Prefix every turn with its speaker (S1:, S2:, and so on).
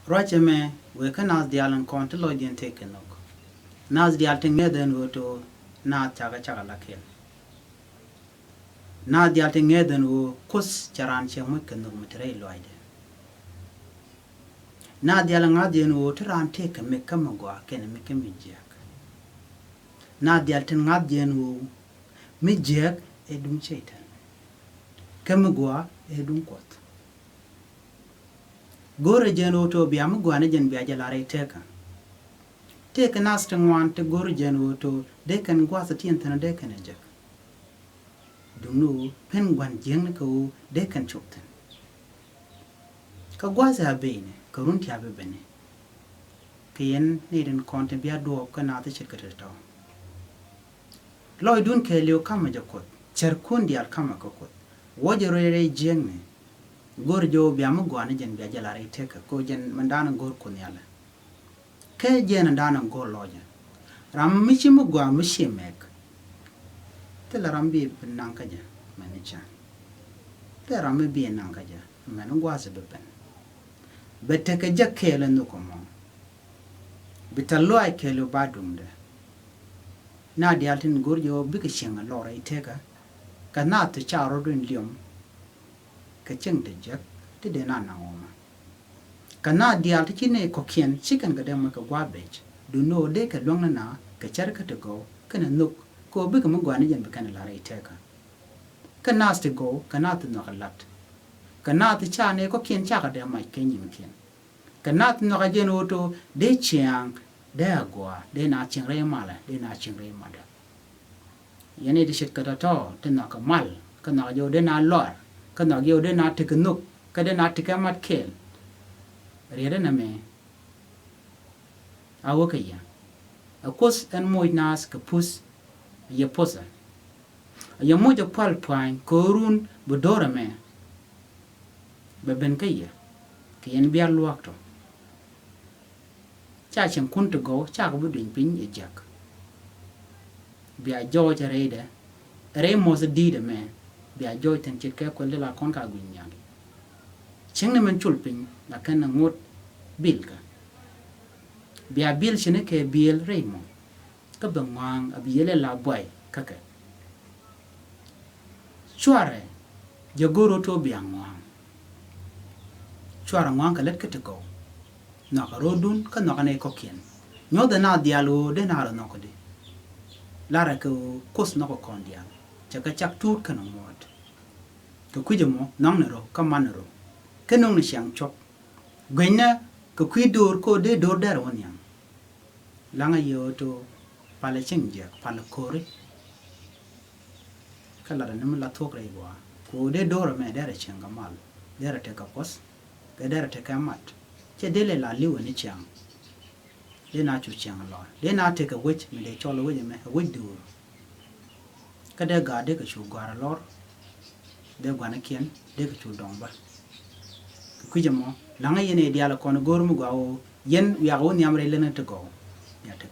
S1: Roche me we can as the Alan Contel didn't take a look. Nas the Alting Eden would to na chaga la kill. Na the Alting Eden who cus charan chamukan no material loide. Na the Alangadian would run take a make a magua can make a midjack. Na the Altangadian who midjack edum chatan. Kamagua edum quat. Gore jeno to be amguanajan biajalare taken. Take an aston one to gore jeno to they can go at the tenth and a decan a jack. Do no penguin jenko they can choke them. Kagwaza bene, Karuntia bene. Pien needn't content be a door can't check at all. Lloyd don't kill you come a jacot. Cherkundial come a cockot. What you really jeng. Gorjo biamuguana jen biajalare take a cogen mandana gor coniala. K jen and dana go lawyer. Ram michimugua mishimek. Tell a rambi nankaja, manichan. There are maybe a nankaja, man was a bepen. But take a jack kale and no common. But a loy kale you badum there. Now the altin gorjo big shing a lora taker. Cannot to char in lium. Kaching the jack, did they not know? Cannot the altitude coquin, chicken gadamaka garbage. Do no deck a long na, kacharka to go, can a nook, go big a muguanajan and become a larry taker. Cannot to go, cannot knock a lot. Cannot the charne coquin chaka my kenyan kin. Cannot knock a genoto, de chiang, there go, they not ching ray mala, they not ching ray mother. You need to shit at all, to knock a mal, cannot you then a lord. Cannot you then not take a nook, can not take a mud kill. Reading a me. I work a year. A course and moit nas capus, a ye posa. A ye moja palpine, corun, budora me. Bebenkaya, can be a luacto. Chach and kun to go, chak would pin a jack. Be a George a raider, a ramos a deed a man. Be a joy and chicken la conca guinyag. Chingman and chulping, la can a moat bilka. Be a bill shineke bill raymond. Kabang a biele la boy, kaka. Chuare, Jaguru to be a wang. Chuara wanka let to go. Knock a rodun, can knock an echo kin. No, the not dialo, then are knockedy. Larako, coast knock a condial. Chak toot can on what. To Kujamo, nonero, commandero. Can only shang chop. Gwena, Kuquidur co de door there one young. Langa yo to Palachinja, Palacori. Calaranimla talk rewa. Co de door me there a changamal. There take a post. There take a mat. Chedele la liu and chang. They not to chang a lot. They not take a witch, may they chol away a witch do. Kada ga de ka chu gwara lor de gwana kien de ka chu dongba kujamo langa yene diala kono gormu gwa yen ya go nyamre lena to go ya te